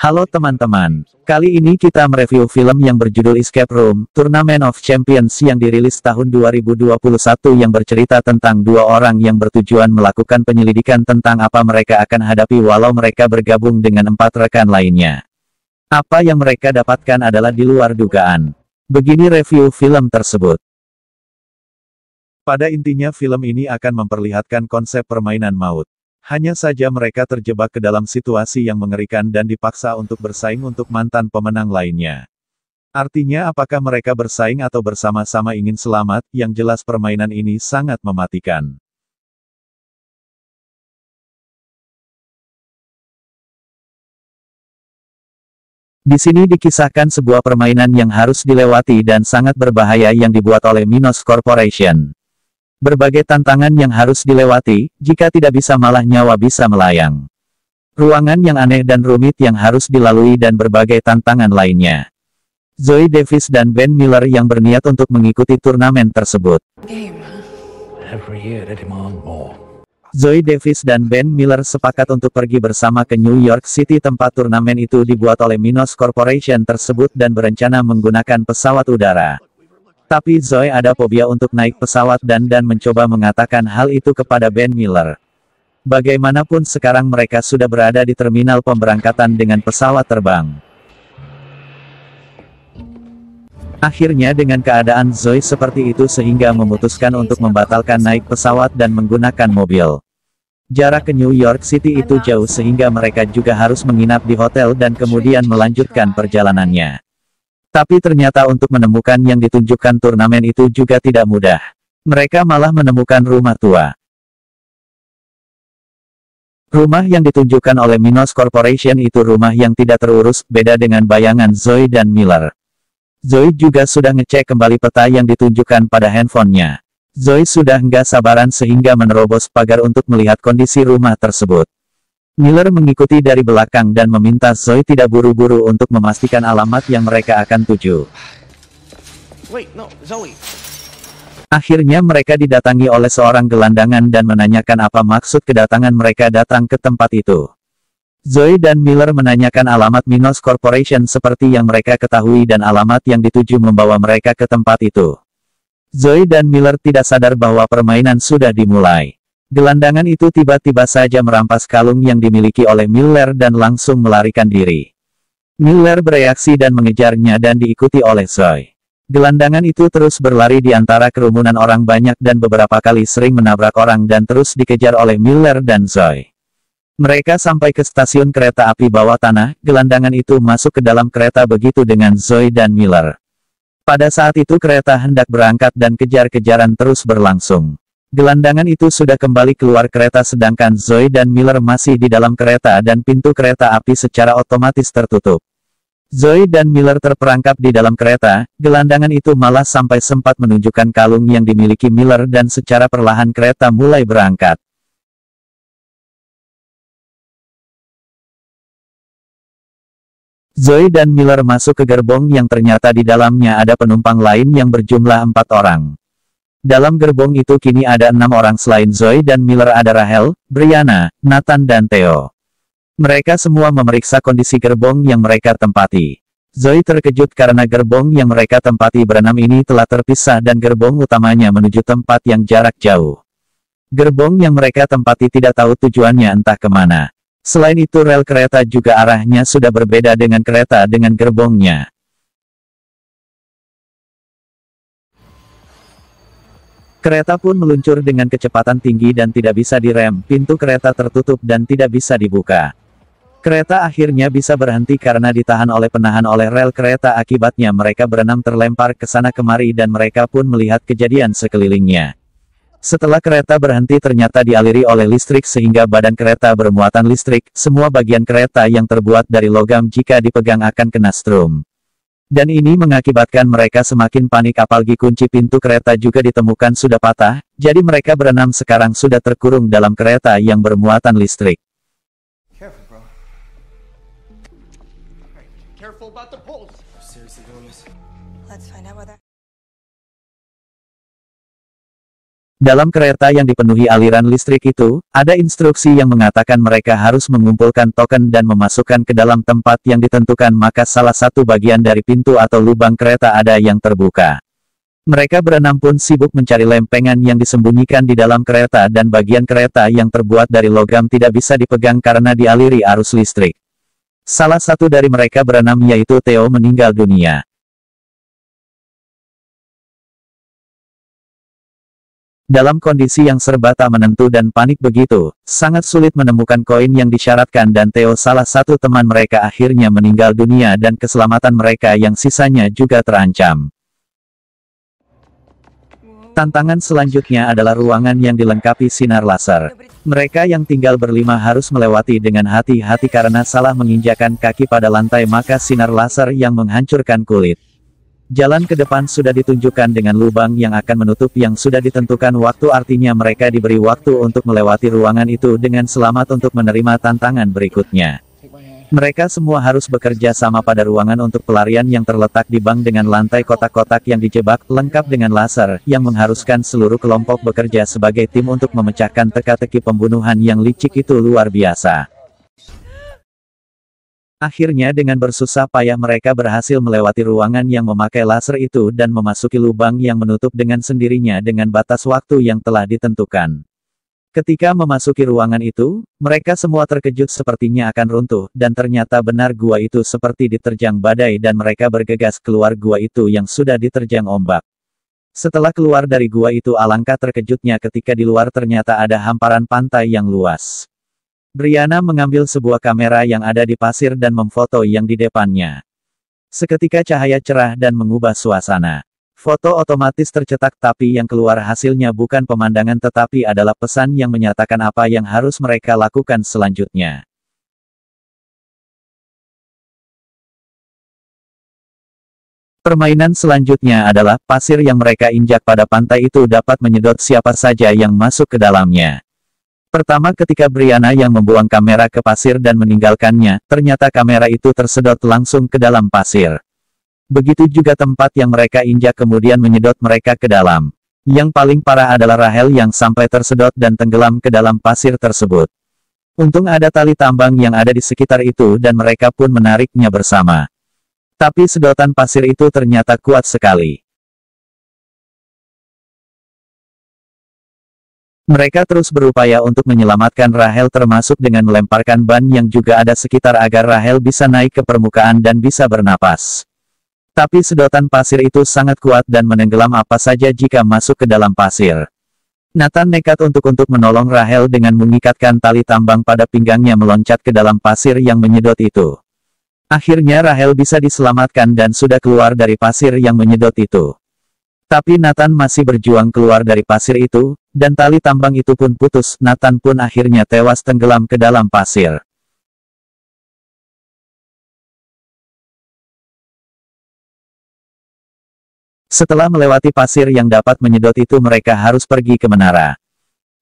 Halo teman-teman, kali ini kita mereview film yang berjudul Escape Room, Tournament of Champions yang dirilis tahun 2021 yang bercerita tentang dua orang yang bertujuan melakukan penyelidikan tentang apa mereka akan hadapi walau mereka bergabung dengan 4 rekan lainnya. Apa yang mereka dapatkan adalah di luar dugaan. Begini review film tersebut. Pada intinya film ini akan memperlihatkan konsep permainan maut. Hanya saja mereka terjebak ke dalam situasi yang mengerikan dan dipaksa untuk bersaing untuk mantan pemenang lainnya. Artinya apakah mereka bersaing atau bersama-sama ingin selamat, yang jelas permainan ini sangat mematikan. Di sini dikisahkan sebuah permainan yang harus dilewati dan sangat berbahaya yang dibuat oleh Minos Corporation. Berbagai tantangan yang harus dilewati, jika tidak bisa malah nyawa bisa melayang. Ruangan yang aneh dan rumit yang harus dilalui dan berbagai tantangan lainnya. Zoe Davis dan Ben Miller yang berniat untuk mengikuti turnamen tersebut. Zoe Davis dan Ben Miller sepakat untuk pergi bersama ke New York City tempat turnamen itu dibuat oleh Minos Corporation tersebut dan berencana menggunakan pesawat udara. Tapi Zoe ada fobia untuk naik pesawat dan mencoba mengatakan hal itu kepada Ben Miller. Bagaimanapun sekarang mereka sudah berada di terminal pemberangkatan dengan pesawat terbang. Akhirnya dengan keadaan Zoe seperti itu sehingga memutuskan untuk membatalkan naik pesawat dan menggunakan mobil. Jarak ke New York City itu jauh sehingga mereka juga harus menginap di hotel dan kemudian melanjutkan perjalanannya. Tapi ternyata untuk menemukan yang ditunjukkan turnamen itu juga tidak mudah. Mereka malah menemukan rumah tua. Rumah yang ditunjukkan oleh Minos Corporation itu rumah yang tidak terurus, beda dengan bayangan Zoe dan Miller. Zoe juga sudah ngecek kembali peta yang ditunjukkan pada handphonenya. Zoe sudah nggak sabaran sehingga menerobos pagar untuk melihat kondisi rumah tersebut. Miller mengikuti dari belakang dan meminta Zoe tidak buru-buru untuk memastikan alamat yang mereka akan tuju. Akhirnya mereka didatangi oleh seorang gelandangan dan menanyakan apa maksud kedatangan mereka datang ke tempat itu. Zoe dan Miller menanyakan alamat Minos Corporation seperti yang mereka ketahui dan alamat yang dituju membawa mereka ke tempat itu. Zoe dan Miller tidak sadar bahwa permainan sudah dimulai. Gelandangan itu tiba-tiba saja merampas kalung yang dimiliki oleh Miller dan langsung melarikan diri. Miller bereaksi dan mengejarnya dan diikuti oleh Zoe. Gelandangan itu terus berlari di antara kerumunan orang banyak dan beberapa kali sering menabrak orang dan terus dikejar oleh Miller dan Zoe. Mereka sampai ke stasiun kereta api bawah tanah, gelandangan itu masuk ke dalam kereta begitu dengan Zoe dan Miller. Pada saat itu kereta hendak berangkat dan kejar-kejaran terus berlangsung. Gelandangan itu sudah kembali keluar kereta sedangkan Zoe dan Miller masih di dalam kereta dan pintu kereta api secara otomatis tertutup. Zoe dan Miller terperangkap di dalam kereta, gelandangan itu malah sampai sempat menunjukkan kalung yang dimiliki Miller dan secara perlahan kereta mulai berangkat. Zoe dan Miller masuk ke gerbong yang ternyata di dalamnya ada penumpang lain yang berjumlah 4 orang. Dalam gerbong itu kini ada 6 orang selain Zoe dan Miller ada Rachel, Brianna, Nathan dan Theo. Mereka semua memeriksa kondisi gerbong yang mereka tempati. Zoe terkejut karena gerbong yang mereka tempati berenam ini telah terpisah dan gerbong utamanya menuju tempat yang jarak jauh. Gerbong yang mereka tempati tidak tahu tujuannya entah kemana. Selain itu rel kereta juga arahnya sudah berbeda dengan kereta dengan gerbongnya. Kereta pun meluncur dengan kecepatan tinggi dan tidak bisa direm, pintu kereta tertutup dan tidak bisa dibuka. Kereta akhirnya bisa berhenti karena ditahan oleh penahan oleh rel kereta akibatnya mereka berenam terlempar ke sana kemari dan mereka pun melihat kejadian sekelilingnya. Setelah kereta berhenti ternyata dialiri oleh listrik sehingga badan kereta bermuatan listrik, semua bagian kereta yang terbuat dari logam jika dipegang akan kena strum. Dan ini mengakibatkan mereka semakin panik apalagi kunci pintu kereta juga ditemukan sudah patah, jadi mereka berenam sekarang sudah terkurung dalam kereta yang bermuatan listrik. Dalam kereta yang dipenuhi aliran listrik itu, ada instruksi yang mengatakan mereka harus mengumpulkan token dan memasukkan ke dalam tempat yang ditentukan, maka salah satu bagian dari pintu atau lubang kereta ada yang terbuka. Mereka berenam pun sibuk mencari lempengan yang disembunyikan di dalam kereta, dan bagian kereta yang terbuat dari logam tidak bisa dipegang karena dialiri arus listrik. Salah satu dari mereka berenam yaitu Theo meninggal dunia. Dalam kondisi yang serba tak menentu dan panik begitu, sangat sulit menemukan koin yang disyaratkan dan Theo, salah satu teman mereka, akhirnya meninggal dunia dan keselamatan mereka yang sisanya juga terancam. Tantangan selanjutnya adalah ruangan yang dilengkapi sinar laser. Mereka yang tinggal berlima harus melewati dengan hati-hati karena salah menginjakan kaki pada lantai maka sinar laser yang menghancurkan kulit. Jalan ke depan sudah ditunjukkan dengan lubang yang akan menutup yang sudah ditentukan waktu, artinya mereka diberi waktu untuk melewati ruangan itu dengan selamat untuk menerima tantangan berikutnya. Mereka semua harus bekerja sama pada ruangan untuk pelarian yang terletak di bank dengan lantai kotak-kotak yang dijebak, lengkap dengan laser, yang mengharuskan seluruh kelompok bekerja sebagai tim untuk memecahkan teka-teki pembunuhan yang licik itu luar biasa. Akhirnya dengan bersusah payah mereka berhasil melewati ruangan yang memakai laser itu dan memasuki lubang yang menutup dengan sendirinya dengan batas waktu yang telah ditentukan. Ketika memasuki ruangan itu, mereka semua terkejut sepertinya akan runtuh, dan ternyata benar gua itu seperti diterjang badai dan mereka bergegas keluar gua itu yang sudah diterjang ombak. Setelah keluar dari gua itu alangkah terkejutnya ketika di luar ternyata ada hamparan pantai yang luas. Brianna mengambil sebuah kamera yang ada di pasir dan memfoto yang di depannya. Seketika cahaya cerah dan mengubah suasana. Foto otomatis tercetak tapi yang keluar hasilnya bukan pemandangan tetapi adalah pesan yang menyatakan apa yang harus mereka lakukan selanjutnya. Permainan selanjutnya adalah pasir yang mereka injak pada pantai itu dapat menyedot siapa saja yang masuk ke dalamnya. Pertama ketika Brianna yang membuang kamera ke pasir dan meninggalkannya, ternyata kamera itu tersedot langsung ke dalam pasir. Begitu juga tempat yang mereka injak kemudian menyedot mereka ke dalam. Yang paling parah adalah Rahel yang sampai tersedot dan tenggelam ke dalam pasir tersebut. Untung ada tali tambang yang ada di sekitar itu dan mereka pun menariknya bersama. Tapi sedotan pasir itu ternyata kuat sekali. Mereka terus berupaya untuk menyelamatkan Rahel termasuk dengan melemparkan ban yang juga ada sekitar agar Rahel bisa naik ke permukaan dan bisa bernapas. Tapi sedotan pasir itu sangat kuat dan menenggelam apa saja jika masuk ke dalam pasir. Nathan nekat untuk menolong Rahel dengan mengikatkan tali tambang pada pinggangnya meloncat ke dalam pasir yang menyedot itu. Akhirnya Rahel bisa diselamatkan dan sudah keluar dari pasir yang menyedot itu. Tapi Nathan masih berjuang keluar dari pasir itu, dan tali tambang itu pun putus. Nathan pun akhirnya tewas tenggelam ke dalam pasir. Setelah melewati pasir yang dapat menyedot itu mereka harus pergi ke menara.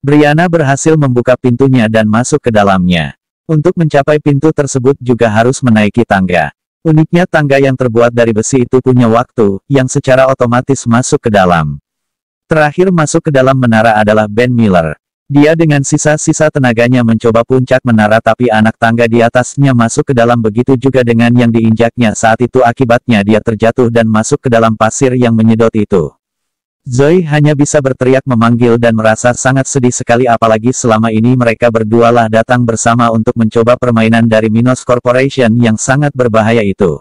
Brianna berhasil membuka pintunya dan masuk ke dalamnya. Untuk mencapai pintu tersebut juga harus menaiki tangga. Uniknya tangga yang terbuat dari besi itu punya waktu, yang secara otomatis masuk ke dalam. Terakhir masuk ke dalam menara adalah Ben Miller. Dia dengan sisa-sisa tenaganya mencoba puncak menara tapi anak tangga di atasnya masuk ke dalam, begitu juga dengan yang diinjaknya saat itu akibatnya dia terjatuh dan masuk ke dalam pasir yang menyedot itu. Zoe hanya bisa berteriak memanggil dan merasa sangat sedih sekali apalagi selama ini mereka berdualah datang bersama untuk mencoba permainan dari Minos Corporation yang sangat berbahaya itu.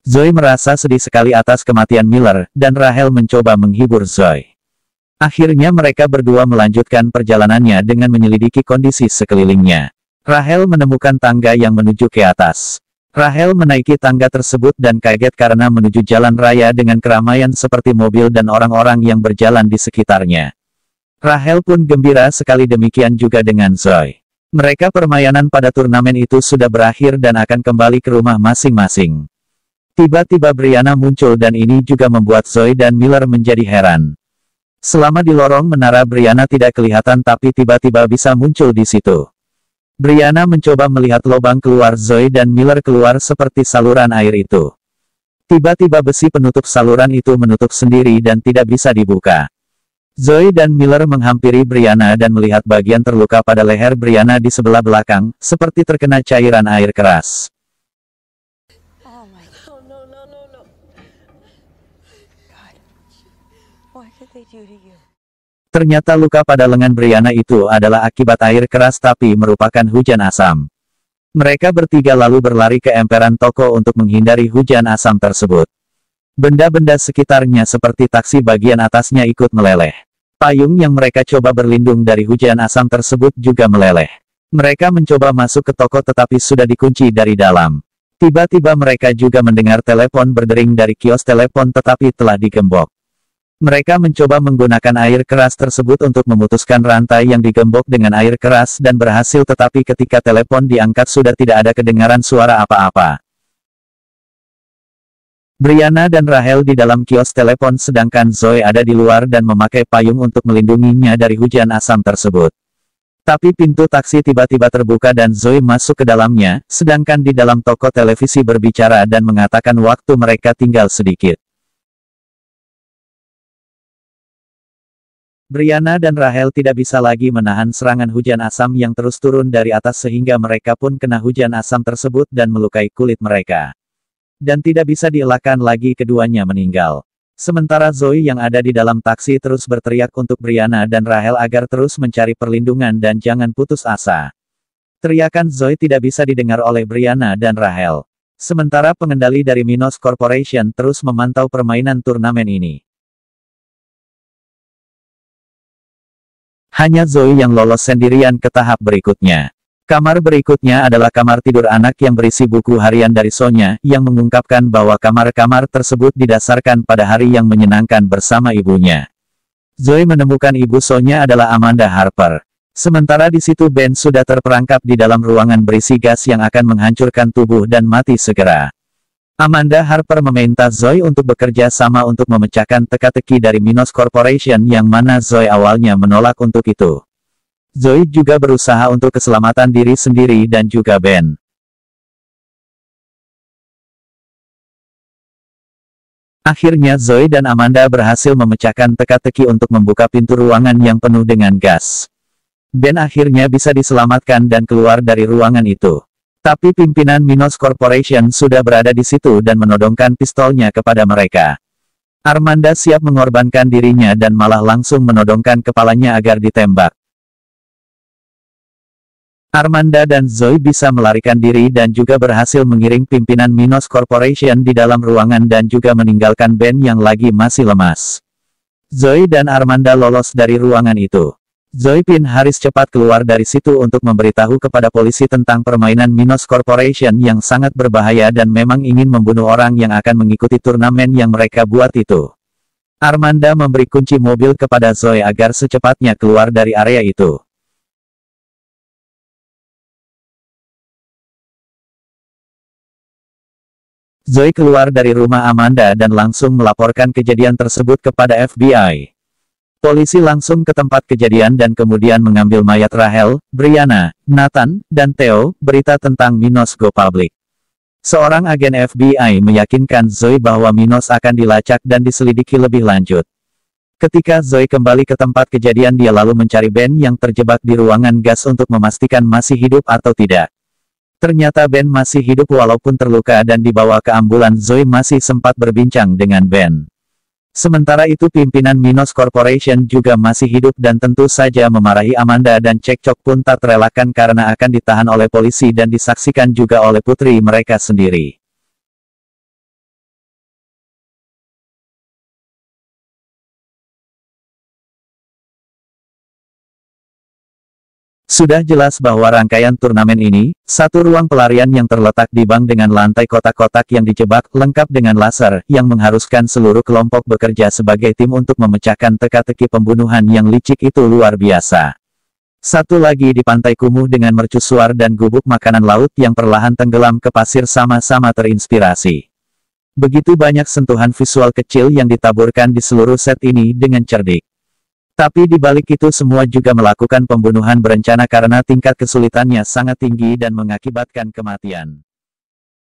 Zoe merasa sedih sekali atas kematian Miller, dan Rahel mencoba menghibur Zoe. Akhirnya mereka berdua melanjutkan perjalanannya dengan menyelidiki kondisi sekelilingnya. Rahel menemukan tangga yang menuju ke atas. Rahel menaiki tangga tersebut dan kaget karena menuju jalan raya dengan keramaian seperti mobil dan orang-orang yang berjalan di sekitarnya. Rahel pun gembira sekali, demikian juga dengan Zoe. Mereka permainan pada turnamen itu sudah berakhir dan akan kembali ke rumah masing-masing. Tiba-tiba Brianna muncul dan ini juga membuat Zoe dan Miller menjadi heran. Selama di lorong menara Brianna tidak kelihatan tapi tiba-tiba bisa muncul di situ. Brianna mencoba melihat lubang keluar Zoe dan Miller keluar seperti saluran air itu. Tiba-tiba besi penutup saluran itu menutup sendiri dan tidak bisa dibuka. Zoe dan Miller menghampiri Brianna dan melihat bagian terluka pada leher Brianna di sebelah belakang, seperti terkena cairan air keras. Oh my God. No, no, no, no. God. What did they do to you? Ternyata luka pada lengan Brianna itu adalah akibat air keras tapi merupakan hujan asam. Mereka bertiga lalu berlari ke emperan toko untuk menghindari hujan asam tersebut. Benda-benda sekitarnya seperti taksi bagian atasnya ikut meleleh. Payung yang mereka coba berlindung dari hujan asam tersebut juga meleleh. Mereka mencoba masuk ke toko tetapi sudah dikunci dari dalam. Tiba-tiba mereka juga mendengar telepon berdering dari kios telepon tetapi telah digembok. Mereka mencoba menggunakan air keras tersebut untuk memutuskan rantai yang digembok dengan air keras dan berhasil, tetapi ketika telepon diangkat sudah tidak ada kedengaran suara apa-apa. Brianna dan Rahel di dalam kios telepon sedangkan Zoe ada di luar dan memakai payung untuk melindunginya dari hujan asam tersebut. Tapi pintu taksi tiba-tiba terbuka dan Zoe masuk ke dalamnya, sedangkan di dalam toko televisi berbicara dan mengatakan waktu mereka tinggal sedikit. Brianna dan Rahel tidak bisa lagi menahan serangan hujan asam yang terus turun dari atas sehingga mereka pun kena hujan asam tersebut dan melukai kulit mereka. Dan tidak bisa dielakkan lagi, keduanya meninggal. Sementara Zoe yang ada di dalam taksi terus berteriak untuk Brianna dan Rahel agar terus mencari perlindungan dan jangan putus asa. Teriakan Zoe tidak bisa didengar oleh Brianna dan Rahel. Sementara pengendali dari Minos Corporation terus memantau permainan turnamen ini. Hanya Zoe yang lolos sendirian ke tahap berikutnya. Kamar berikutnya adalah kamar tidur anak yang berisi buku harian dari Sonya, yang mengungkapkan bahwa kamar-kamar tersebut didasarkan pada hari yang menyenangkan bersama ibunya. Zoe menemukan ibu Sonya adalah Amanda Harper. Sementara di situ Ben sudah terperangkap di dalam ruangan berisi gas yang akan menghancurkan tubuh dan mati segera. Amanda Harper meminta Zoe untuk bekerja sama untuk memecahkan teka-teki dari Minos Corporation yang mana Zoe awalnya menolak untuk itu. Zoe juga berusaha untuk keselamatan diri sendiri dan juga Ben. Akhirnya Zoe dan Amanda berhasil memecahkan teka-teki untuk membuka pintu ruangan yang penuh dengan gas. Ben akhirnya bisa diselamatkan dan keluar dari ruangan itu. Tapi pimpinan Minos Corporation sudah berada di situ dan menodongkan pistolnya kepada mereka. Amanda siap mengorbankan dirinya dan malah langsung menodongkan kepalanya agar ditembak. Amanda dan Zoe bisa melarikan diri dan juga berhasil mengiring pimpinan Minos Corporation di dalam ruangan dan juga meninggalkan Ben yang lagi masih lemas. Zoe dan Amanda lolos dari ruangan itu. Zoe pun harus cepat keluar dari situ untuk memberitahu kepada polisi tentang permainan Minos Corporation yang sangat berbahaya dan memang ingin membunuh orang yang akan mengikuti turnamen yang mereka buat itu. Amanda memberi kunci mobil kepada Zoe agar secepatnya keluar dari area itu. Zoe keluar dari rumah Amanda dan langsung melaporkan kejadian tersebut kepada FBI. Polisi langsung ke tempat kejadian dan kemudian mengambil mayat Rahel, Brianna, Nathan, dan Theo. Berita tentang Minos go public. Seorang agen FBI meyakinkan Zoe bahwa Minos akan dilacak dan diselidiki lebih lanjut. Ketika Zoe kembali ke tempat kejadian, dia lalu mencari Ben yang terjebak di ruangan gas untuk memastikan masih hidup atau tidak. Ternyata Ben masih hidup walaupun terluka dan dibawa ke ambulan. Zoe masih sempat berbincang dengan Ben. Sementara itu pimpinan Minos Corporation juga masih hidup dan tentu saja memarahi Amanda dan cekcok pun tak terelakkan karena akan ditahan oleh polisi dan disaksikan juga oleh putri mereka sendiri. Sudah jelas bahwa rangkaian turnamen ini, satu ruang pelarian yang terletak di bank dengan lantai kotak-kotak yang dijebak, lengkap dengan laser, yang mengharuskan seluruh kelompok bekerja sebagai tim untuk memecahkan teka-teki pembunuhan yang licik itu luar biasa. Satu lagi di pantai kumuh dengan mercusuar dan gubuk makanan laut yang perlahan tenggelam ke pasir sama-sama terinspirasi. Begitu banyak sentuhan visual kecil yang ditaburkan di seluruh set ini dengan cerdik. Tapi di balik itu semua juga melakukan pembunuhan berencana karena tingkat kesulitannya sangat tinggi dan mengakibatkan kematian.